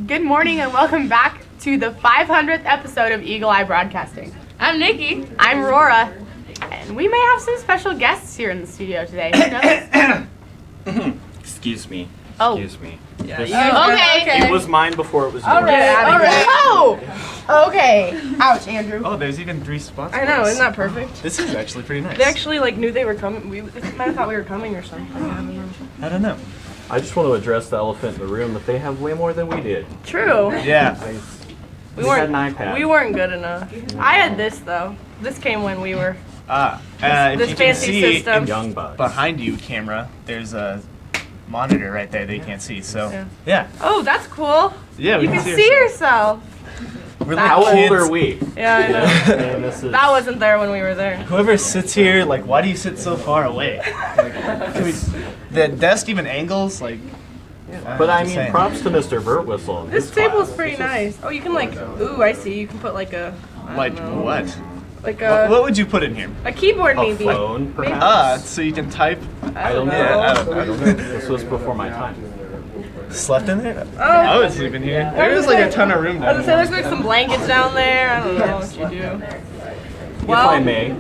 Good morning and welcome back to the 500th episode of Eagle Eye Broadcasting. I'm Nikki. I'm Rora, and we may have some special guests here in the studio today. Who knows? Excuse me. Oh. Excuse me. Yeah, This- Okay. It was mine before it was yours. All right. Oh! Okay. Ouch, Andrew. Oh, there's even 3 spots. I know, isn't that perfect? This is actually pretty nice. They actually knew they were coming. They might have thought we were coming or something. I don't know. I don't know. I just want to address the elephant in the room that they have way more than we did. True. Yeah. We had weren't. an iPad. We weren't good enough. I had this though. This came when we were. If This you can fancy see system. Young bucks. behind you, camera, there's a monitor right there that you can't see. So, Yeah. yeah. Oh, that's cool. Yeah, we You can can see see ourselves. yourself. We're How like old kids. are we? Yeah, I know. I mean, this is, That wasn't there when we were there. Whoever sits here, like, why do you sit so far away? Like, the desk even angles, like. But I just mean, saying. props to Mr. Burtwhistle. and This his table's class. pretty This is- nice. Oh, you can ooh, I see. You can put like a. I Like, don't know, what? Like What would you put in here? a keyboard A maybe. phone, perhaps? So you can type. I don't know. Yeah, I don't know. This was before my time. Slept in there? Oh. I was sleeping here. There was like a ton of room I was down gonna say there. there's like some blankets down there. I don't know what you do. If I may,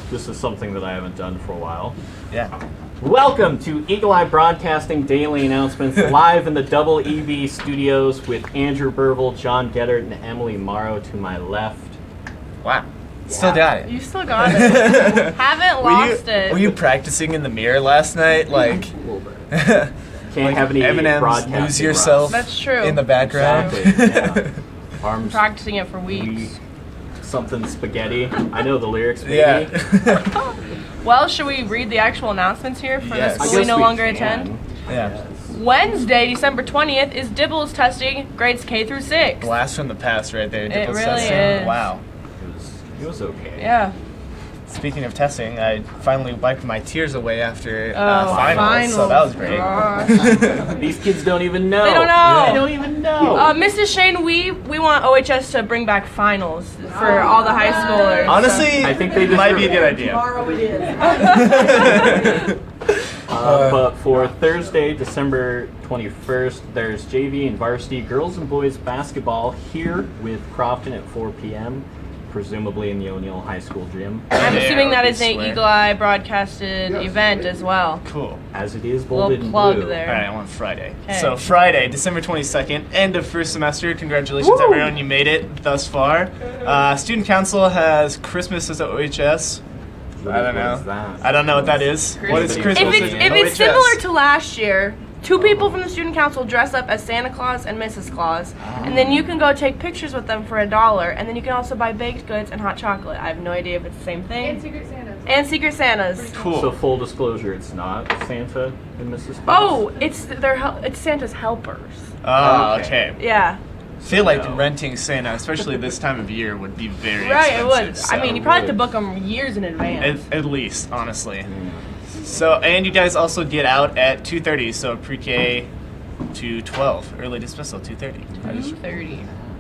this is something that I haven't done for a while. Yeah. Welcome to Eagle Eye Broadcasting Daily Announcements live in the Double EB studios with Andrew Burville, John Geddert, and Emily Morrow to my left. Wow. Still got it. You still got it. Haven't lost it. Were you practicing in the mirror last night? Like, A little bit. Can't have any Eminem's broadcasting Lose Yourself That's true. in the background? Exactly, yeah. Arms, Practicing it for we, weeks. something spaghetti. I know the lyrics, maybe. Yeah. Well, should we read the actual announcements here for Yes. the I school we guess no we longer can. attend? Yeah. Wednesday, December 20th, is Dibbles testing grades K through 6. Blast from the past right there. It Dibbles really testing. is. Wow. It was okay. Yeah. Speaking of testing, I finally wiped my tears away after Oh, finals, so that was great. Gosh. These kids don't even know. They don't know. They don't even know. Mrs. Shane, we want OHS to bring back finals for all the high schoolers. Honestly, I think they might be a deserve good idea. Tomorrow it is. But for Thursday, December 21st, there's JV and varsity girls and boys basketball here with Crofton at 4 p.m., presumably in the O'Neill High School gym, I'm Yeah, assuming that I is an swear. Eagle Eye broadcasted event as well. Cool. as it is Little bolded in plug blue. there. All right, on Friday. 'Kay. So Friday, December 22nd, end of first semester. Congratulations, Woo! everyone. You made it thus far. Student Council has Christmas as a OHS. I don't know. What is that? I don't know what that is. What is If Christmas? If it's as if it's OHS? similar to last year, 2 people from the student council dress up as Santa Claus and Mrs. Claus, and then you can go take pictures with them for $1, and then you can also buy baked goods and hot chocolate. I have no idea if it's the same thing. And Secret Santas. And Secret Santas. Cool. So full disclosure, it's not Santa and Mrs. Claus. Oh, it's it's Santa's helpers. Oh, Okay. okay. Yeah, I feel like No. renting Santa, especially this time of year, would be very right. It expensive. would. I so- mean, you probably have to book them years in advance. At least, honestly. So, and you guys also get out at 2:30, so pre-K to 12, early dismissal 2:30. 2:30.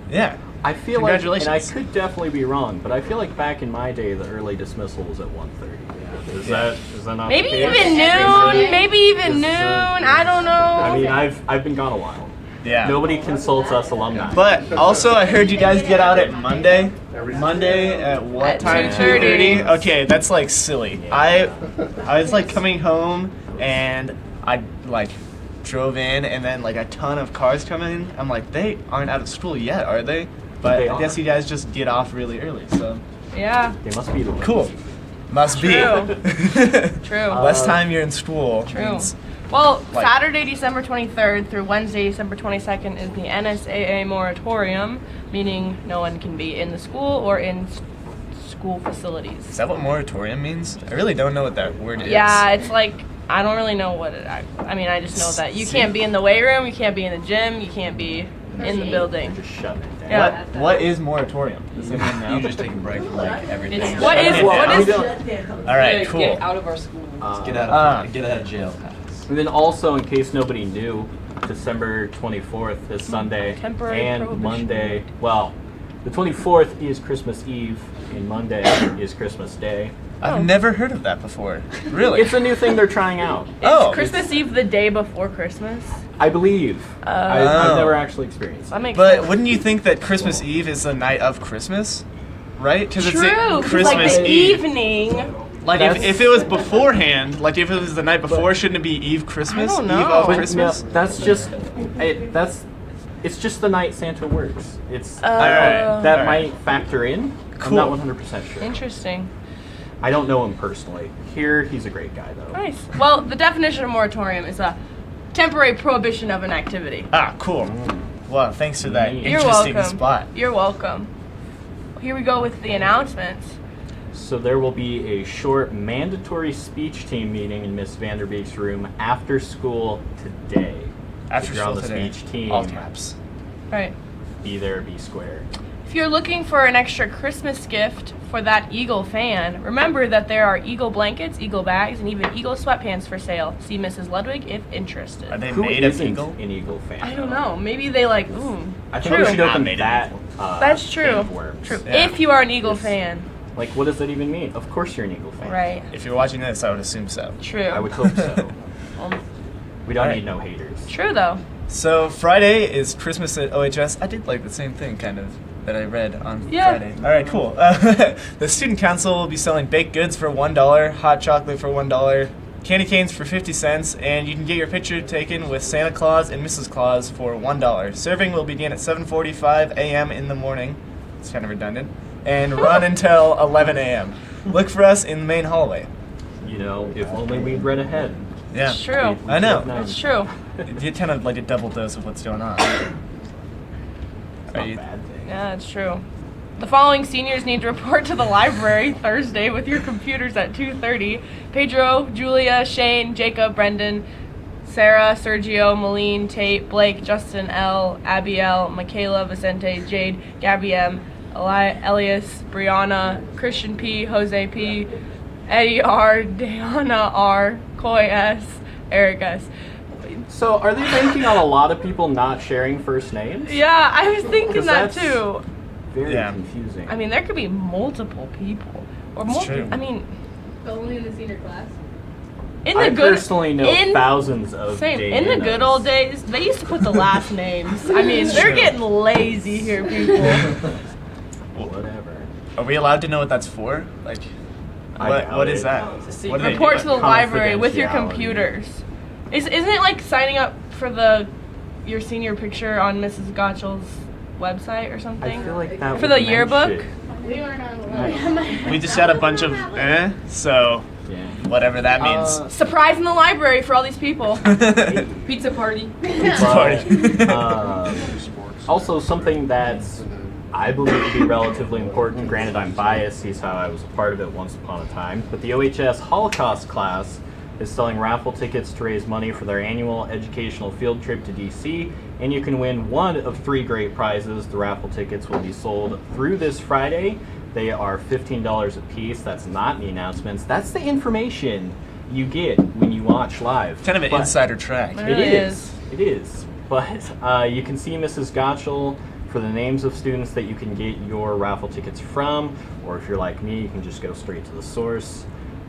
Yeah. I feel like, and I Congratulations. could definitely be wrong, but I feel like back in my day, the early dismissal was at 1:30. Is that not Maybe the case? even Is noon. it? Maybe even Is it- noon. I don't know. I mean, I've been gone a while. Yeah. Nobody consults us alumni. But also, I heard you guys get out at Monday. Monday at what At time? 2:30. Okay, that's like silly. I was like coming home and I like drove in and then like a ton of cars come in. I'm like, they aren't out of school yet, are they? But They I guess are. you guys just get off really early. So Yeah. They must be the cool. Must True. be. True. Less time you're in school. True. means- Well, Like- Saturday, December 23rd through Wednesday, December 22nd is the NSAA moratorium, meaning no one can be in the school or in school facilities. Is that what moratorium means? I really don't know what that word is. Yeah, it's like, I don't really know what it, I mean, I just know that you can't be in the weight room, you can't be in the gym, you can't be in the building. Just shut it down. Yeah. What is moratorium? Does it mean now? You just take a break from like everything. It's, what is, Well, what I'm is, All right, cool. Get out of our school. Get out of jail. And then also, in case nobody knew, December 24th is Sunday, Temporary and prohibition. Monday. Well, the 24th is Christmas Eve, and Monday is Christmas Day. I've never heard of that before. Really? It's a new thing they're trying out. Oh. Christmas Eve the day before Christmas? I believe. I've never actually experienced That it. makes But sense. wouldn't you think that Christmas Eve is the night of Christmas? Right? Because it's True, the 'cause, Christmas like the Eve. evening. Like if it was beforehand, like if it was the night before, shouldn't it be Eve Christmas? I don't Eve know. of But Christmas? no, that's just it's just the night Santa works. It's Alright. that Alright. might factor in. Cool. I'm not 100% sure. Interesting. I don't know him personally. Here, he's a great guy though. Nice. Well, the definition of moratorium is a temporary prohibition of an activity. Ah, cool. Well, thanks for that You're interesting welcome. spot. You're welcome. Here we go with the announcements. So there will be a short mandatory speech team meeting in Miss Vanderbeek's room after school today. After If you're on school the today. speech team, All caps. Right. be there, be square. If you're looking for an extra Christmas gift for that Eagle fan, remember that there are Eagle blankets, Eagle bags, and even Eagle sweatpants for sale. See Mrs. Ludwig if interested. Are they Who made of isn't eagle? an Eagle fan? I don't know. Maybe they like, ooh. I think True. we should open Not made of that. Eagle. That's true. can of worms. True. Yeah. If you are an Eagle Yes. fan. Like, what does that even mean? Of course you're an Eagle fan. Right. If you're watching this, I would assume so. True. I would hope so. We don't Alright. need no haters. True though. So Friday is Christmas at OHS. I did like the same thing, kind of, that I read on Yeah. Friday. All right, cool. The student council will be selling baked goods for $1, hot chocolate for $1, candy canes for 50 cents, and you can get your picture taken with Santa Claus and Mrs. Claus for $1. Serving will begin at 7:45 a.m. in the morning. It's kind of redundant, and run until 11 a.m. Look for us in the main hallway. You know, if only we'd read ahead. Yeah, It's true. I know. That's true. You kind of like a double dose of what's going on. It's Are not you- a bad thing. Yeah, that's true. The following seniors need to report to the library Thursday with your computers at 2:30. Pedro, Julia, Shane, Jacob, Brendan, Sarah, Sergio, Malene, Tate, Blake, Justin L, Abiel, Michaela, Vicente, Jade, Gabby M, Elias, Brianna, Christian P, Jose P, Eddie R, Diana R, Coy S, Eric S. So, are they banking on a lot of people not sharing first names? Yeah, I was thinking 'Cause that that's- too. Very Yeah. confusing. I mean, there could be multiple people, or It's multiple. true. I mean, Only in the senior class. in I the good personally know in, thousands of same in the good Dianas. old days, they used to put the last names. I mean, they're True. getting lazy here, people. Whatever. Are we allowed to know what that's for? Like, I what doubt is it. that? It's a What do they Report do? to the library with your Confidentiality. computers. Isn't it like signing up for your senior picture on Mrs. Gotchel's website or I something? feel like that For would the yearbook? mention- We weren't on We just had a bunch of so Yeah. whatever that means. Surprise in the library for all these people. Pizza party. But, also, something that's I believe to be relatively important. Granted, I'm biased. He's how I was a part of it once upon a time. But the OHS Holocaust class is selling raffle tickets to raise money for their annual educational field trip to DC, and you can win one of 3 great prizes. The raffle tickets will be sold through this Friday. They are $15 a piece. That's not in the announcements. That's the information you get when you watch live. Kind of an But- insider track. It It really is. It is. But you can see Mrs. Gotchel for the names of students that you can get your raffle tickets from, or if you're like me, you can just go straight to the source.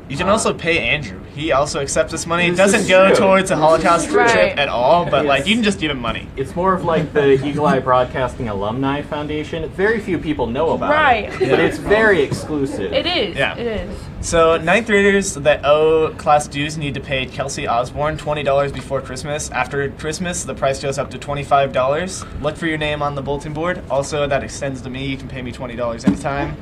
You can also pay Andrew. He also accepts this money. It This doesn't is go true. towards a Holocaust Right. trip at all, but like Yes. you can just give him money. It's more of like the Eagle Eye Broadcasting Alumni Foundation. Very few people know about Right. it, but it's very exclusive. It is. Yeah. It is. So ninth graders that owe class dues need to pay Kelsey Osborne $20 before Christmas. After Christmas, the price goes up to $25. Look for your name on the bulletin board. Also, that extends to me. You can pay me $20 anytime.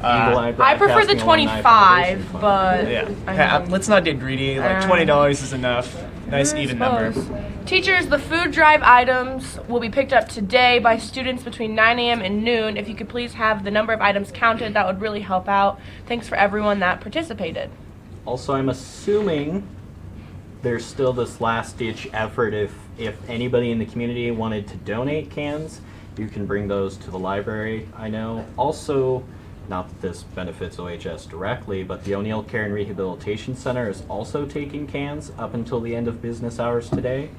Eagle Eye I prefer the Broadcasting Alumni 25, Foundation Fund. but Yeah. I Hey, mean, let's not get greedy. Like $20 is enough. Nice I even number. suppose. Teachers, the food drive items will be picked up today by students between 9 a.m. and noon. If you could please have the number of items counted, that would really help out. Thanks for everyone that participated. Also, I'm assuming there's still this last-ditch effort. If anybody in the community wanted to donate cans, you can bring those to the library. I know. Also, not that this benefits OHS directly, but the O'Neill Care and Rehabilitation Center is also taking cans up until the end of business hours today,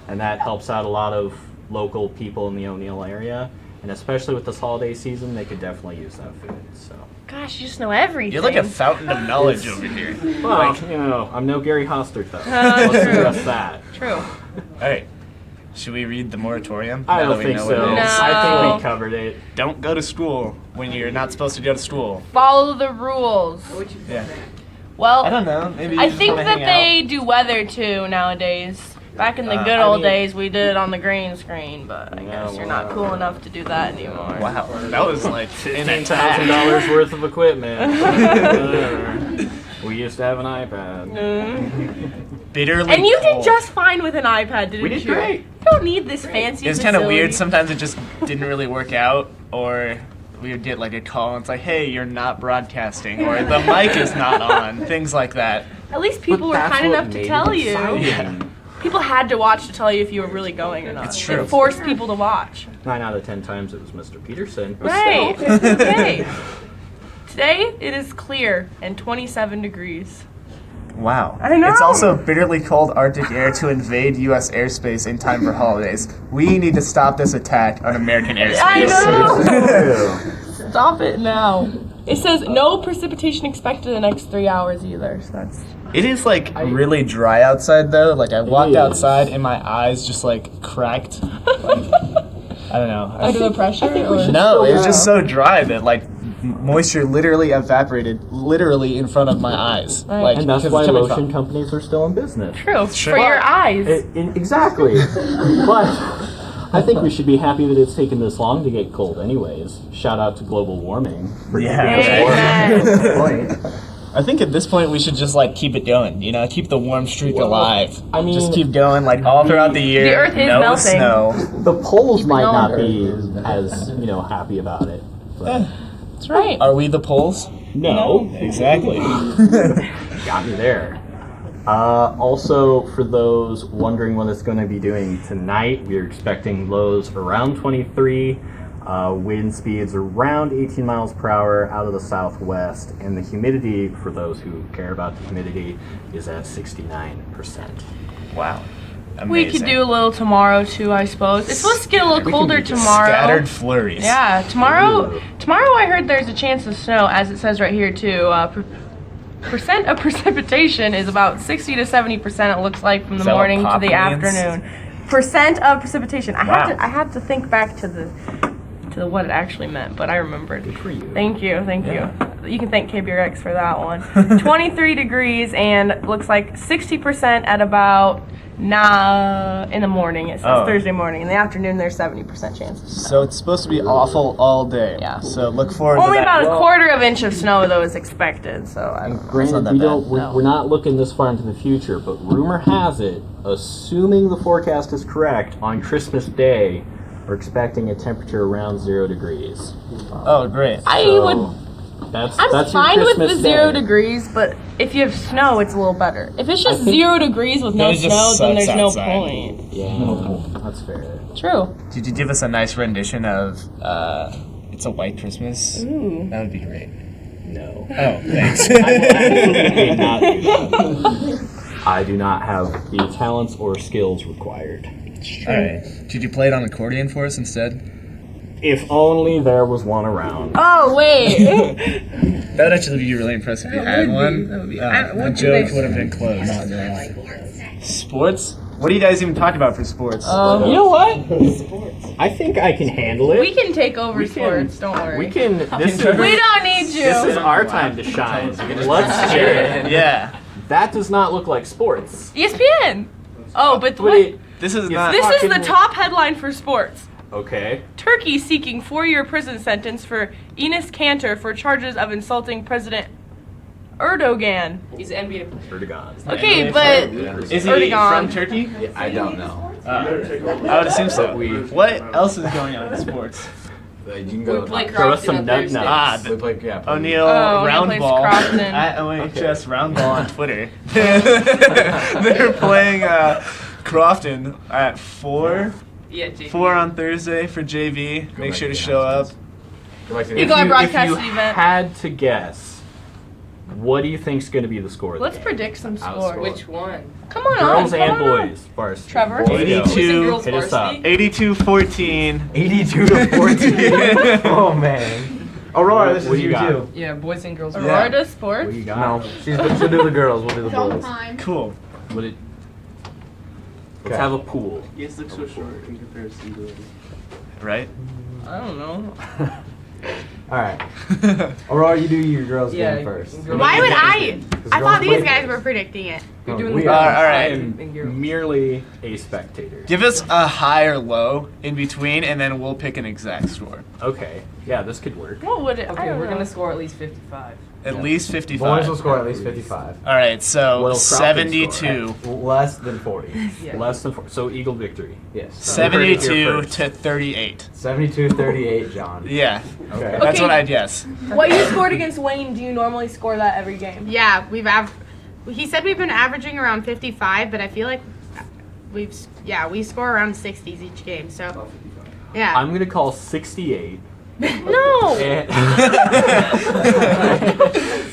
and that helps out a lot of local people in the O'Neill area. And especially with this holiday season, they could definitely use that food. So. Gosh, you just know everything. You're like a fountain of knowledge over here. Well, you know, I'm no Gary Hostert though. True. Let's address that. True. All right. Should we read the moratorium? I now don't that we think know so. what it is? No. I think we covered it. Don't go to school when you're not supposed to go to school. Follow the rules. Yeah. Well, I don't know. Maybe I you just think wanna that hang they out. do weather too nowadays. Back in the good I old mean- days, we did it on the green screen, but I guess you're not cool enough to do that anymore. Wow, that was like an $15,000 worth of equipment. We used to have an iPad. bitterly. And you did cold. just fine with an iPad, didn't you? We did great. You don't need this fancy. It was kind of facility. weird. Sometimes it just didn't really work out, or we would get like a call and it's like, "Hey, you're not broadcasting," or "The mic is not on." Things like that. At least people were kind enough to tell you. Yeah. People had to watch to tell you if you were really going or not. It's true. It forced people to watch. 9 out of 10 times it was Mr. Peterson. But Right. still. Okay. Today it is clear and 27 degrees. Wow. I know. It's also bitterly cold Arctic air to invade U.S. airspace in time for holidays. We need to stop this attack on American airspace. I know. Ew. Stop it now. It says no precipitation expected in the next 3 hours either. So that's. It is like really dry outside though. Like I walked is. outside and my eyes just like cracked. Like, I don't know. Under the pressure? Or? No, it was just so dry that like moisture literally evaporated literally in front of my eyes. Right. Like, And that's because why it's coming lotion from- companies are still in business. True. Sure. For your eyes. Exactly. But I think we should be happy that it's taken this long to get cold anyways. Shout out to global warming. For Yeah. keeping us warm. Amen. Point. I think at this point we should just like keep it going, you know, keep the warm streak alive. I mean- just keep going like all throughout the year. The earth is no melting. snow. The polls might going. not be as, happy about it. But That's right. Are we the polls? no. Exactly. Got me there. Also, for those wondering what it's going to be doing tonight, we're expecting lows around 23, wind speeds around 18 miles per hour out of the southwest, and the humidity, for those who care about the humidity, is at 69%. Wow. We could do a little tomorrow too, I suppose. It's supposed to get a little We can colder do just tomorrow. Scattered flurries. Yeah, tomorrow. Ooh. Tomorrow, I heard there's a chance of snow, as it says right here too. Percent of precipitation is about 60 to 70%. It looks like from the Is that what morning to pop the means? afternoon. Percent of precipitation. I Wow. had to think back to what it actually meant, but I remembered. Good for you. Thank you. You can thank KBRX for that one. 23 degrees and looks like 60% at about in the morning. It says Oh. Thursday morning. In the afternoon, there's 70% chances. So it's supposed to be awful all day. Yeah. So look forward Only to that. about a quarter of inch of snow though is expected. So I don't know. Granted, not we that don't. bad. We're not looking this far into the future, but rumor has it, assuming the forecast is correct, on Christmas Day, we're expecting a temperature around 0 degrees. Oh, great. So, That's I'm your fine with Christmas the 0 Day. degrees, but if you have snow, it's a little better. If it's just I think- 0 degrees with no Then it just snow, then sucks there's no outside. point. Yeah, that's fair. True. Did you give us a nice rendition of It's a White Christmas? Ooh. That would be great. No. Oh, thanks. I will absolutely not do that. I do not have the talents or skills required. Alright. Did you play it on accordion for us instead? If only there was one around. Oh wait. That would actually be really impressive if you had one. That would be. The what do joke they- would have been closed. Sports? What do you guys even talk about for sports? You know what? I think I can handle it. We can take over We can- sports. Don't worry. We can. This is, We don't need you. this is our time to shine. Let's hear it. Yeah. That does not look like sports. ESPN. Oh, but But what? it, This is not. This is the fucking- top headline for sports. okay. Turkey seeking 4-year prison sentence for Enes Kanter for charges of insulting President Erdogan. He's an NBA player. Swear to God. Okay, but Is he Erdogan. from Turkey? I don't know. I would assume so. What else is going on in sports? You can go. We play Throw us Crofton some on nug Thursdays. nuts. We play, yeah. O'Neal O'Neal round plays ball Crofton. at OHS round ball on Twitter. They're playing Crofton at 4 Yeah, JV. 4 on Thursday for JV. Make back sure to to the show up. Go back to You the go on if broadcast you event. had to guess, what do you think's going to be the score? Of the Let's game? predict some Outscore. scores. Which one? Come on, Girls come and on. boys. Varsity. Trevor? Boys go. 82. Girls Hit us up. varsity? 82-14. 82 to 14. Oh man. Aurora, this What is do you you got? too. Yeah, boys and girls. Aurora Yeah. does sports. What do you got? No, she'll do the girls. We'll do the boys. Cool. What it, Let's have a pool. You guys look so short in comparison to Right? I don't know. All right. Aurora, you do your girls Yeah, game first. girls- Why would I? I girls thought these play guys first. were predicting it. You're doing we the are. All I right. am merely a spectator. Give us a high or low in between, and then we'll pick an exact score. Okay. Yeah, this could work. What would it? I Okay, don't we're know. gonna score at least 55. At least Boys 55. will score at least 55. All right, so Well, Crofton 72. Less than 40. Yeah. Less than 4. So Eagle victory. Yes. 72 to 38. 72-38, John. Yeah, Okay. that's Okay. what I'd guess. What you scored against Wayne? Do you normally score that every game? Yeah, he said we've been averaging around 55, but I feel like we score around 60s each game. So yeah. I'm going to call 68. No. And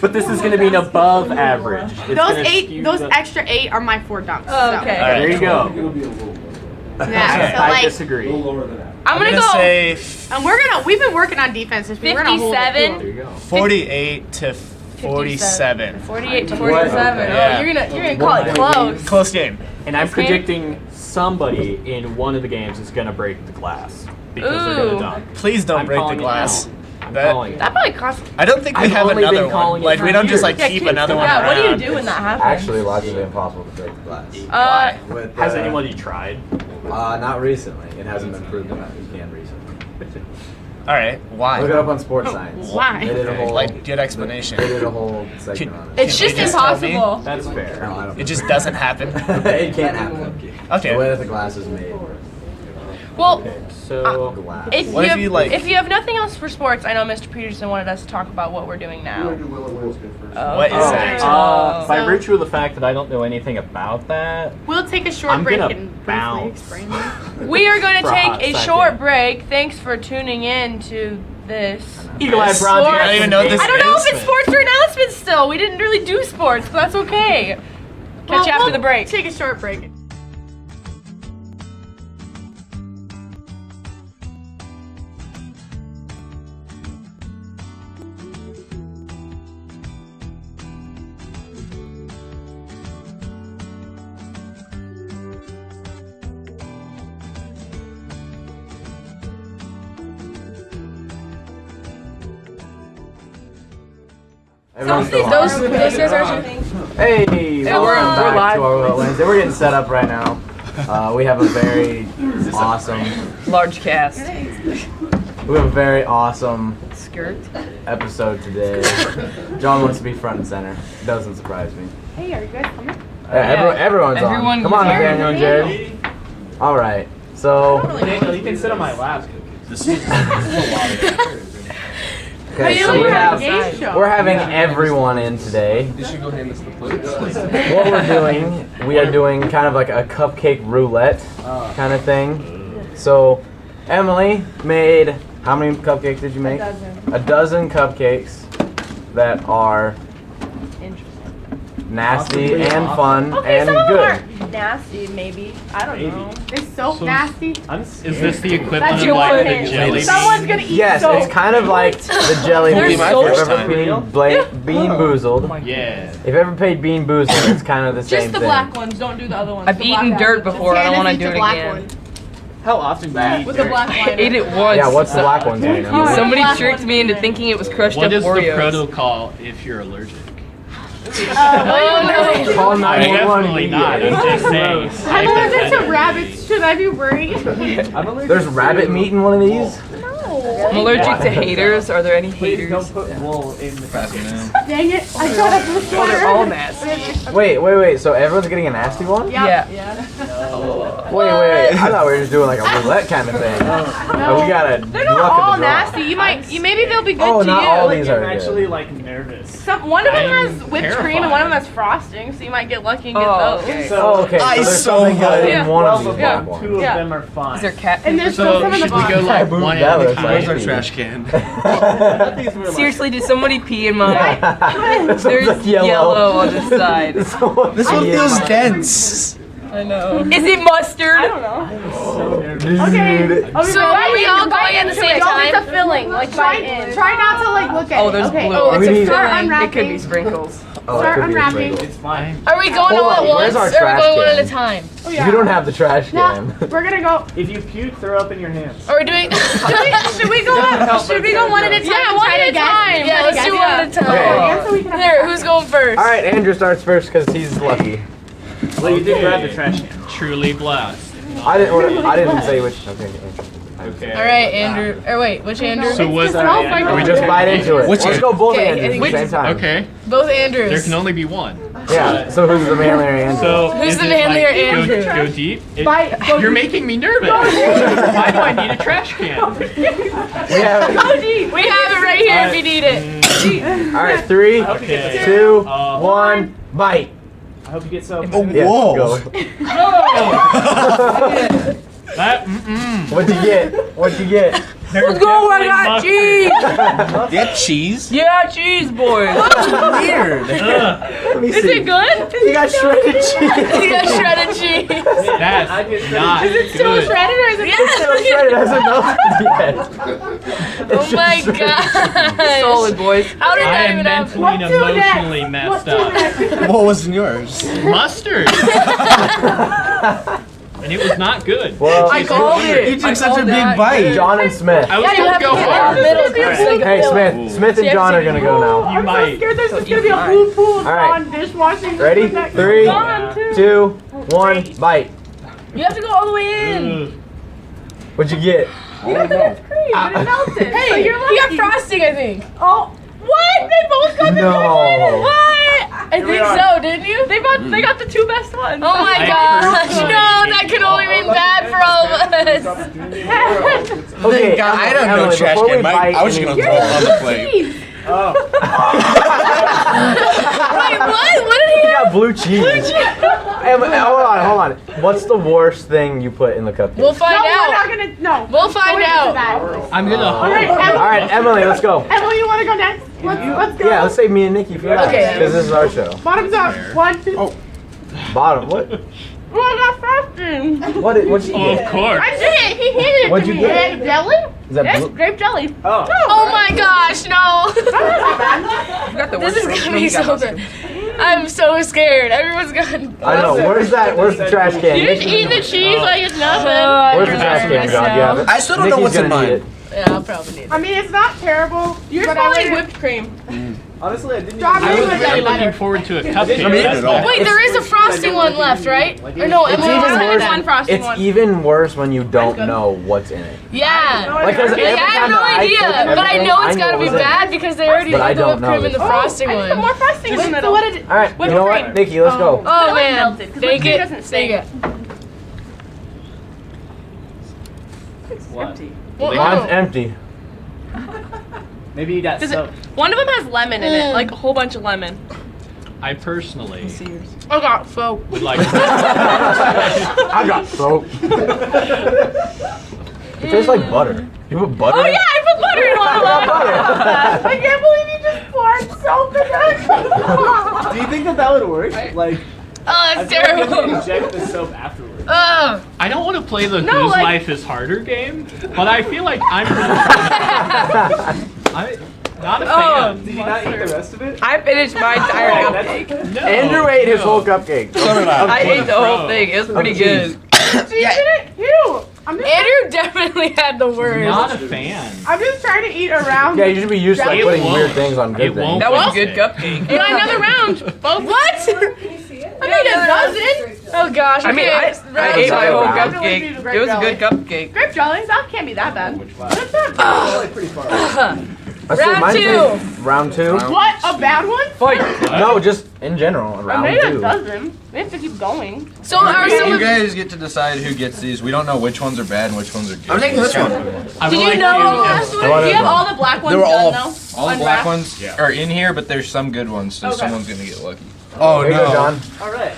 but this is going to be an above average. It's Those gonna 8, skew those the- extra 8 are my 4 dunks. Oh, so. okay. All right. There you go. It'll be a little lower. Yeah, so I like, disagree. A little lower than that. I'm gonna go say and we've been working on defense this week. We're gonna hold it to 57. them. There you go. 48 to 47. 48 to What? 47. Yeah. Oh, you're gonna call it close. Close game. And I'm This game? predicting somebody in one of the games is going to break the glass because they're going Ooh. to dunk. Please don't I'm break the calling it glass. now. I'm That- calling it. That probably cost. I don't think we I've have only been another one. calling it Like, we for don't just like years. keep another one Yeah. What do you around. do when that happens? Actually, logically impossible to break the glass. With, Has anybody tried? Not recently. It hasn't been proven that you can recently. All right, why? Look it up on Sports Science. Why? They did a whole. Like, good explanation. They did a whole segment on it. It's Can just you just tell me? impossible. That's fair. No, I don't It just doesn't happen. it can't happen. Okay. The way that the glass is made. Well, Okay, so Glass. if What if you, like- if you have nothing else for sports, I know Mr. Peterson wanted us to talk about what we're doing I'm now. gonna do Willow Will's good first. What is that? by So- virtue of the fact that I don't know anything about that, We'll take a short I'm break gonna and briefly bounce. explain it. We are going to For a hot take a second. short break. Thanks for tuning in to this. Eagle Eye Yes. Bronze. I don't even know this I don't know is, if it's but- sports or announcements still. We didn't really do sports, but that's okay. Catch you after we'll the break. Take a short break. Everyone's still on. Those guys are. Hey, welcome we're back live. to our Wednesday. We're getting set up right now. We have a very awesome. Large cast. We have a very awesome Skirt. episode today. John wants to be front and center. Doesn't surprise me. Hey, are you guys coming? Everyone's Everyone on. Come on, is here. Daniel and Jared. All right. So. Daniel, you can sit on my lap. Okay, you so like we a have. game show. We're having everyone in today. You should go hand us the plates. What we're doing, we are doing kind of like a cupcake roulette kind of thing. So, Emily made, how many cupcakes did you make? A dozen cupcakes that are nasty and fun Okay, and some of them good. are nasty, maybe. I don't know. They're so nasty. Is Is this the equivalent That's of your like one. the jelly? Someone's gonna eat Yes, soap. it's kind of like the jelly They're bean. If so you've first ever time. Bean Boozled. Yeah. If you've ever paid Bean Boozled, it's kind of the same Just the thing. black ones. Don't do the other ones. I've The eaten black dirt ones. before. I don't want to Candace do eats it a black again. one. How often do you eat With the dirt? black I liner. ate it once. Yeah, what's the black ones mean? Emily? Somebody Black tricked ones me into in thinking it was crushed What up is the Oreos. protocol if you're allergic? Oh no. Call 911 Definitely not. I'm just saying. I'm allergic to rabbits. Should I be worried? There's rabbit meat in one of these? I'm allergic to haters. Are there any haters? put wool in the Dang it! I thought I was Oh, they're all nasty. Wait. So everyone's getting a nasty one? Yeah. Wait. I thought we were just doing like a roulette kind of thing. But we gotta They're luck not of all the draw. nasty. Maybe they'll be good Oh, to not you. all these are good. actually like nervous. One of them I'm has whipped cream and one of them terrified. has frosting, so you might get lucky and get Oh, those. okay. Oh, okay. So I there's so something good hope. in one of these Yeah. black Two ones. of Yeah. them are fine. Is there cat And there's food? still some So in the should we box. go like Taboo one Dallas, at a time? right? Where's our trash can? Seriously, did somebody pee in mine? This There's one's like yellow on the side. This one This one feels dense. I know. Is it mustard? I don't know. Dude. So are we all going at the same Y'all time? It's a filling. Like try not to like look at Oh, it. there's okay. blue. Oh, We it's need- a Start filling. It could be unwrapping. sprinkles. Oh, it Start could be a unwrapping. Pringle. It's fine. Are we going Hold all on, at where's once, our or are we trash going one at can? a time? Oh yeah. You don't have the trash No, can. we're gonna go. If you puke, throw up in your hands. Are we doing? Should we go one at a time? Yeah, and one try at to a guess? time. Yeah, let's do one at a Okay. time. Answer, we can have Here, a who's going first? All right, Andrew starts first because he's lucky. Well, you did grab the trash can. Truly blessed. I didn't say which. Okay, Andrew. Okay. All right, Andrew. Or wait, which Andrew? So was smells like We just bite into it. Which Let's Andrew? go both Okay, Andrews at which- the same time. Okay. Both Andrews. There can only be one. Yeah. So who's the manlier Andrew? So Who's is the it manlier like, Andrew? Go deep. Go You're deep. making me nervous. Why do I need a trash can? We have. We have it right here if you need it. All right, 3, Okay. 2, Uh, 1, bite. I hope you get some. Yeah, Whoa. go. That. What'd you get? What'd you get? Let's go, I got cheese! You got cheese? Yeah, cheese, boys. Weird. Let me Is see. it good? You got shredded cheese. You got shredded cheese. That's not Is it still good. shredded or is it It's still shredded. It hasn't melted yet. Oh my god. Solid, boys. How did I that am even happen? mentally and emotionally messed up. What was in yours? Mustard. And it was not good. Well, I called it. You took such a big bite. John and Smith. I was Yeah, you gonna have to go get in the hard. middle. Hey, Smith and John are gonna go now. You might. scared there's just gonna be a blue pool of All right. on dishwashing. Ready? 3, 2, 1, bite. You have to go all the way in. Ugh. What'd you get? Cream, but it melted. So Hey, you're you got lucky. frosting, I think. Oh, what? They both got the No. What? I think so, didn't you? They got the two best ones. Oh my I gosh, personally- no, that could only mean bad for all of us. Okay, God, I don't know Emily, trash before we can. bite I was just and gonna throw it on the plate. Oh. Wait, what? What did he You have? got blue cheese. Hold on. What's the worst thing you put in the cupcake? We'll find No, we're not out. gonna. No. We'll find Don't out. answer that. I'm gonna All right, hope. Emily. All right, Emily, let's go. Emily, you want to go next? Let's go. Yeah, let's save me and Nikki for last Okay. because this is our show. Bottoms up. 1, 2. Bottom. What? Oh, I got frosting. What'd you Oh, get? of course. I did it. He handed it What'd to you me. get? Jelly? Is that Yes, blue? grape jelly. Oh. Oh my gosh, no. You got the This worst is gonna be you got so most of bad. I'm so scared. Everyone's gone. I know. Where's the trash can? You just eat the cheese like it's nothing. Where's the trash can, John? Do you have it? I still don't know Nikki's what's in gonna mine. eat it. Yeah, I'll probably need it. I mean, it's not terrible. You're but smelling I whipped cream. Honestly, I didn't Strawberry I was would really be looking better. forward to a cupcake. I'm eating That's it all. bad. Wait, there is a frosting one left, right? Or no, It's Emily even wanted worse. that. frosting It's even worse when you don't know what's in it. Yeah. Like, 'cause every I have time no that I idea, take but I everything, know it's gotta what be was in it. bad because they already But I put the don't whipped cream know in the this. frosting one. More frosting in the middle. So what did it? All right, you know what, Nikki, let's go. Oh It man, melted, 'cause take whipped cream it. doesn't Take it. What? Mine's empty. Maybe you got Does it- soap. One of them has lemon in it, like a whole bunch of lemon. I personally I got soap. would like. I got soap. It tastes like butter. You put butter Oh in it? yeah, I put butter in one of them. Butter. I can't believe you just poured soap in it. Do you think that would work? Like, Oh, I that's feel like you have to terrible. inject the soap afterwards. Ugh. I don't want to play the No, Whose like- Life is Harder game, but I feel like I'm not a fan. Did you not eat the rest of it? I finished my entire cupcake. No, Andrew ate his no. whole cupcake. I ate the whole Bro. thing. It was pretty good. So you didn't? Ew. Andrew definitely had the worst. Not a fan. I'm just trying to eat around. Yeah, you should be used to like It putting won't. weird things on good It won't. things. That was a Well, good cupcake. You got another round. Both. What? I mean, a dozen. Oh gosh. I mean, okay. I ate my whole Round. cupcake. It was a good cupcake. Grape jelly. That can't be that bad. What's that? Probably pretty far. Let's see, Round mine two. tastes- Round two? What? A bad one? Fight. No, just in general. I Round made a two. dozen. We have to keep going. So are some You of guys get to decide who gets these. We don't know which ones are bad and which ones are good. I'm taking this one. I would Did you like know to- the last one? I wanted Do you have one. all the black ones They were all done though? all the black Unwrapped? ones are in here, but there's some good ones, so Okay. someone's gonna get lucky. Oh There you go, no. John. All right.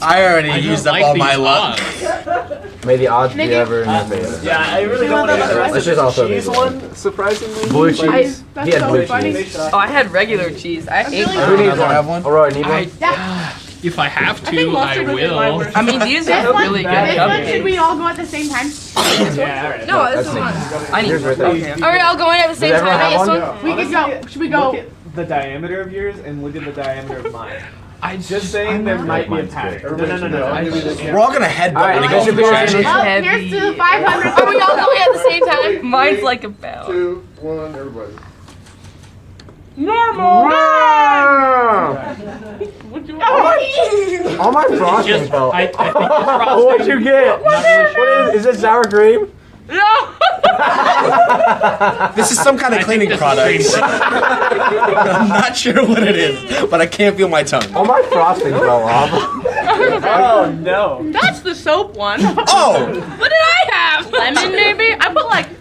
I already I used don't up like all my these luck. odds. May the odds be Nikki? ever in your favor. Yeah, I really don't want to eat the rest Let's of just also the cheese make one, surprisingly. Blue Like, cheese. That's He had so blue funny. cheese. Oh, I had regular cheese. I ate really Who mine. needs Another have one? one? Aurora, need I, one? if I have I think to, I mustard would be my will. worst. I mean, these This are one, really good this one, cupcakes. should we all go at the same time? Yeah, all right. No, this That's is me. one. I need Here's right one. there. Okay. All right, I'll go in at the same everyone time. have This one? one. We could go. Should we go? the diameter of yours and look at the diameter of mine. Just saying I'm there not- might be a Mine's pattern. big. No. We're all gonna headbutt All right, when it you goes should to be trash. ready. Oh, here's to the 500. Are we all going at the same time? Mine's like a bell. 2, 1, everybody. All my frosting Just, fell. I think the frosting. What'd you get? What is it sour cream? No. This is some kind of cleaning product. I'm not sure what it is, but I can't feel my tongue. All my frosting fell off. Oh no. That's the soap one. Oh! What did I have? Lemon, maybe?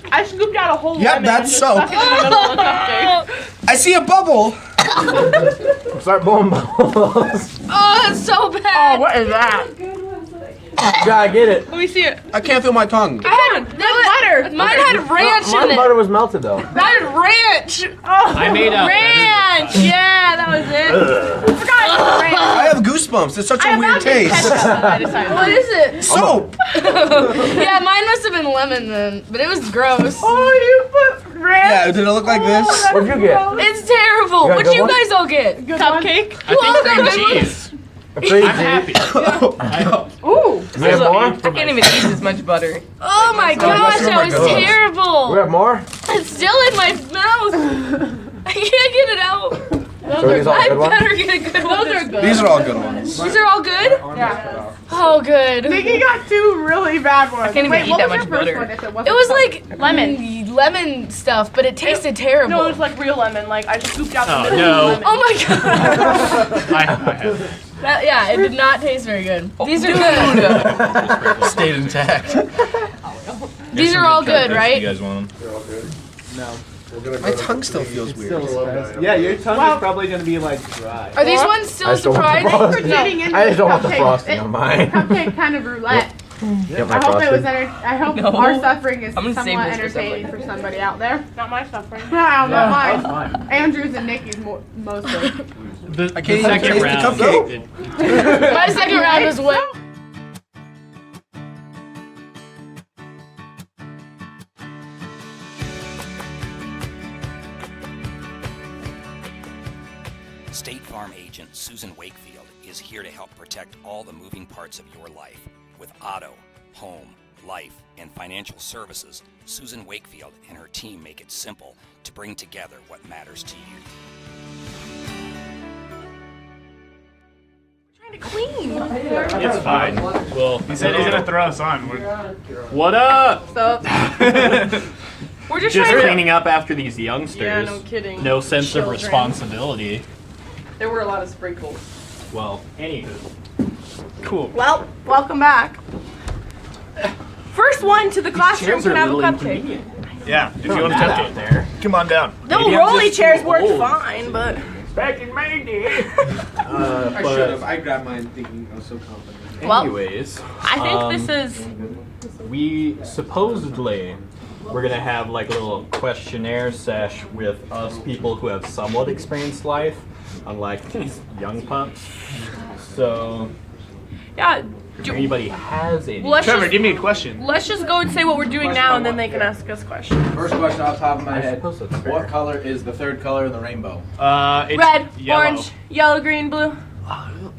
I scooped out a whole Yep, lemon. that's and just soap. stuck it in the middle of a cupcake. I see a bubble! Start blowing bubbles. Oh, that's so bad. What is that? Gotta get it. Let me see it. I can't feel my tongue. I had butter. Mine had ranch My in it. butter was melted though. Mine had ranch. I made a Ranch. Yeah, that was it. I forgot ranch. I have goosebumps. It's such I a have weird not been taste. ketchup, I decided. What is it? Soap! Yeah, mine must have been lemon then, but it was gross. Oh, you put ranch. Yeah, did it look like this? What'd you get? It's terrible. You got a What'd good you one? guys all get? Cupcake. I think cream cheese. Cream I'm cheese. happy. Ooh. You have more? I can't even eat as much butter. Oh my gosh, that was We terrible. have more? It's still in my mouth. I can't get it out. So these all I good ones? better get a good one. Those are good. These are all good ones. These are all good? Yeah. Oh, good. Nikki got 2 really bad ones. I can't even Wait, eat what that was much your first butter. one if it wasn't It was cupcake? like lemon. lemon stuff, but it tasted terrible. No, it was like real lemon. Like I scooped out the Oh, middle no. of the lemon. Oh my god. I have it. Yeah, it did not taste very good. These are good. Stayed intact. These are all good, right? You guys want them? They're all good. No. We're gonna My go- tongue still feels It's weird. still Love surprised. that. Yeah, your tongue is probably gonna be like dry. Are these ones still I still want the surprising? frosting. For getting into I just don't want the cupcake. frosting on mine. Cupcake kind of roulette. Get my I hope it was frosting. I hope No. our suffering is I'm gonna save somewhat this for entertaining somebody. for somebody out there. Not my suffering. No, not That's mine. fine. Andrew's and Nikki's mostly. The I can't even second taste the round. cupcake. My second round was wet. State Farm agent Susan Wakefield is here to help protect all the moving parts of your life. With auto, home, life, and financial services, Susan Wakefield and her team make it simple to bring together what matters to you. Trying to clean. It's fine. Well, He said he's gonna throw us on. what up? So we're just, Just trying cleaning up after these youngsters. Yeah, no kidding. No sense Children. of responsibility. There were a lot of sprinkles. Well, anywho. Cool. Well, welcome back. First one to the classroom Chairs are can a have a little cupcake. inconvenient. Yeah, if you want a That out cupcake, there. come on down. No Maybe I'm rolly just chairs too worked old. fine, but Back in my day. I should have. I grabbed mine thinking I was so confident. Well, Anyways, I think this is we supposedly we're gonna have like a little questionnaire sesh with us people who have somewhat experienced life, unlike these young pups. So, yeah. if anybody has any, Well, let's Trevor, just, give me a question. let's just go and say what we're doing now, and then they can ask us questions. First question off the top of my I head. suppose that's fair. What color is the third color in the rainbow? It's Red, yellow. orange, yellow, green, blue.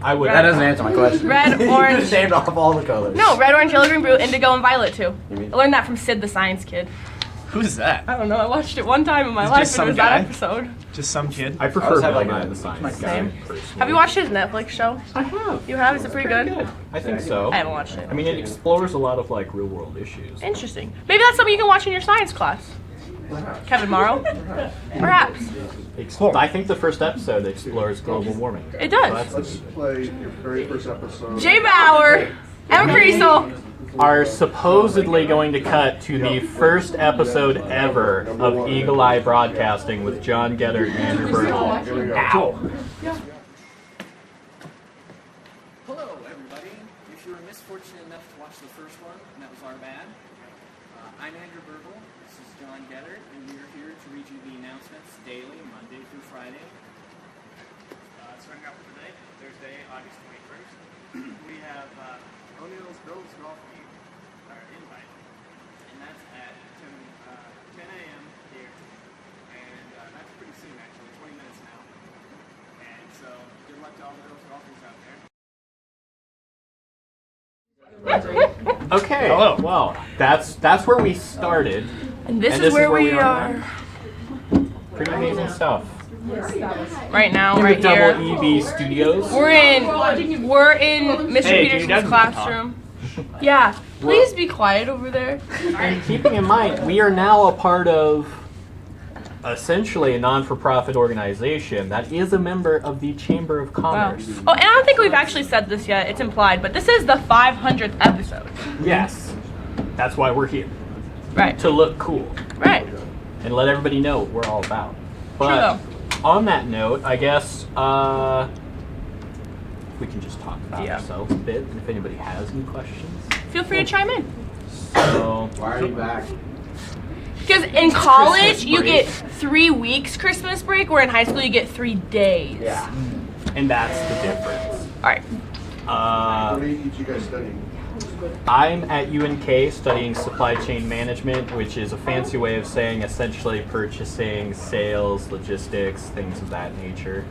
I would. That doesn't answer my question. Red, You orange. just named off all the colors. No, red, orange, yellow, green, blue, indigo, and violet too. You mean- I learned that from Sid the Science Kid. Who's that? I don't know. I watched it one time in my It's life, just and it was some that guy? episode. Just some kid. I I prefer was having Bill like Nye a- the Science like Guy. same. personally. Have you watched his Netflix show? I have. You have? Is it pretty good? I think so. I haven't watched it. I mean, it explores a lot of like real world issues. Interesting. Maybe that's something you can watch in your science class. Kevin Morrow? Perhaps. I think the first episode explores global warming. It does. So that's Let's play your very first episode. Jay Bauer, Emma Creasel. are supposedly going to cut to the first episode ever of Eagle Eye Broadcasting with John Getter and Andrew Bertle. Here we go. Hello, everybody. If you were misfortunate enough to watch the first one, and that was our bad, I'm Andrew Bertle. This is John Getter, and we are here to read you the announcements daily, Monday through Friday. Starting out for today, Thursday, August 21st, we have O'Neill's Girls Golf Meet, our invite, and that's at 10 a.m. here, and that's pretty soon actually, 20 minutes now. So good luck to all the girls golfers out there. Okay. Hello. Well, that's where we started. And this is where we are. now. Pretty amazing stuff. Right now, In right the here. Double EB Studios. We're in Mr. Hey, dude, Peterson's that's classroom. Yeah, please be quiet over there. And keeping in mind, we are now a part of essentially a non-for-profit organization that is a member of the Chamber of Wow. Commerce. Oh, and I don't think we've actually said this yet. It's implied, but this is the 500th episode. Yes, that's why we're here. Right. To look cool. Right. And let everybody know what we're all about. True, But on that note, I guess we can just talk about ourselves a bit, and if anybody has any questions. Feel free to chime in. So, why are you back? Because in college, you get 3 weeks Christmas break, where in high school, you get 3 days. Yeah. And that's the difference. All right. What are you guys studying? I'm at UNK studying supply chain management, which is a fancy way of saying essentially purchasing, sales, logistics, things of that nature.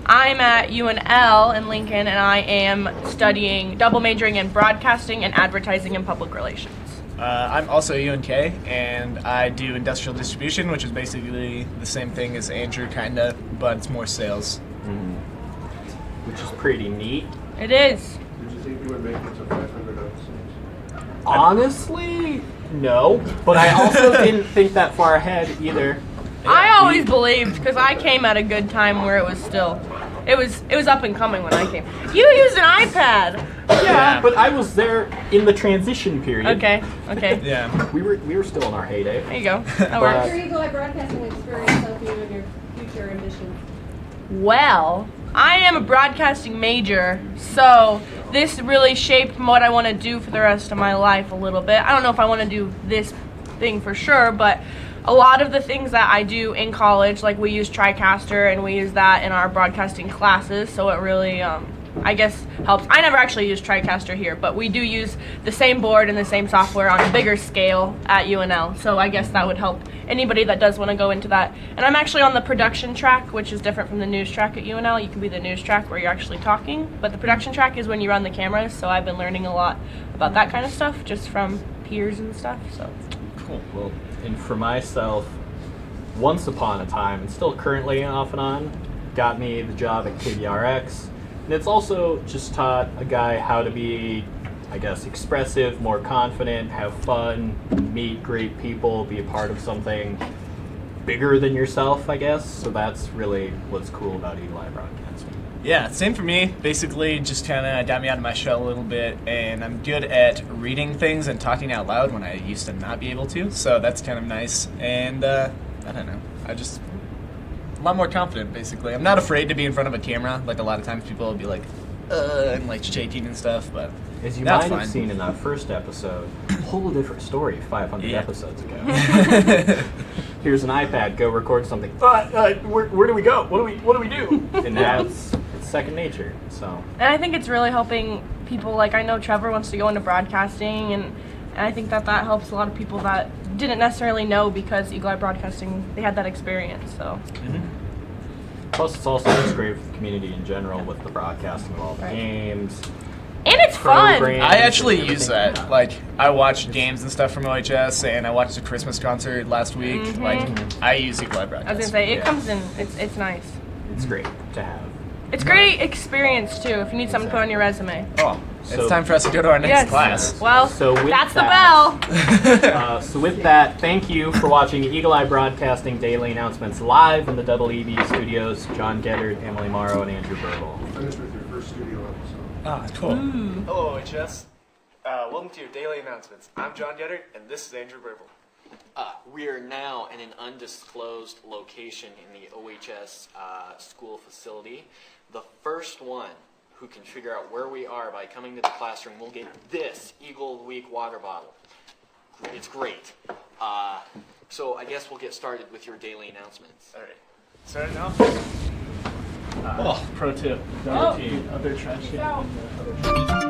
I'm at UNL in Lincoln, and I am studying double majoring in broadcasting and advertising and public relations. I'm also at UNK, and I do industrial distribution, which is basically the same thing as Andrew, kind of, but it's more sales. Which is pretty neat. It is. Did you think you would make it to 500 episodes? Honestly, no. But I also didn't think that far ahead either. I always believed, because I came at a good time where it was still, it was up and coming when I came. You used an iPad. Yeah, but I was there in the transition period. Okay. Yeah. We were still in our heyday. There you go. That But- works. Your Eagle Eye Broadcasting experience help you in your future ambitions? Well, I am a broadcasting major, so this really shaped what I want to do for the rest of my life a little bit. I don't know if I want to do this thing for sure, but a lot of the things that I do in college, like we use TriCaster and we use that in our broadcasting classes, so it really, I guess, helps. I never actually used TriCaster here, but we do use the same board and the same software on a bigger scale at UNL, so I guess that would help anybody that does want to go into that. And I'm actually on the production track, which is different from the news track at UNL. You can be the news track where you're actually talking, but the production track is when you run the cameras, so I've been learning a lot about that kind of stuff just from peers and stuff, so. Cool. Well, and for myself, once upon a time, and still currently off and on, got me the job at KBRX. And it's also just taught a guy how to be, I guess, expressive, more confident, have fun, meet great people, be a part of something bigger than yourself, I guess. So that's really what's cool about Eagle Eye Broadcasting. Yeah, same for me. Basically, just kind of got me out of my shell a little bit, and I'm good at reading things and talking out loud when I used to not be able to, so that's kind of nice. And, I don't know, a lot more confident, basically. I'm not afraid to be in front of a camera. Like, a lot of times people will be like, and like shaking and stuff, but as you that's might have fine. seen in that first episode, whole different story 500 Yeah. episodes ago. Here's an iPad, go record something. Where do we go? What do we do? And that's it's second nature. So. And I think it's really helping people, like I know Trevor wants to go into broadcasting, and I think that helps a lot of people that didn't necessarily know because Eagle Eye Broadcasting, they had that experience, so. Plus, it's also just great for the community in general with the broadcasting of all the games. And it's fun! programs I actually and use everything that. Like, I watched games and stuff from OHS, and I watched a Christmas concert last week. Mhm. Like, I use Eagle Eye I was Broadcasting. gonna say, it comes in, it's nice. It's great to have. It's great experience too, if you need something to put on your resume. Oh, So- it's time for us to go to our next Yes. class. Well, So with that's that- the bell! So with that, thank you for watching Eagle Eye Broadcasting Daily Announcements live in the Double EB studios. John Geddard, Emily Morrow, and Andrew Burble. Finished with your first studio episode. Ah, cool. Hello, OHS. Welcome to your daily announcements. I'm John Geddard, and this is Andrew Burble. We are now in an undisclosed location in the OHS school facility. The first one who can figure out where we are by coming to the classroom will get this Eagle Week water bottle. It's great. So I guess we'll get started with your daily announcements. All right. Starting off. Pro tip. Oh. Other trash can.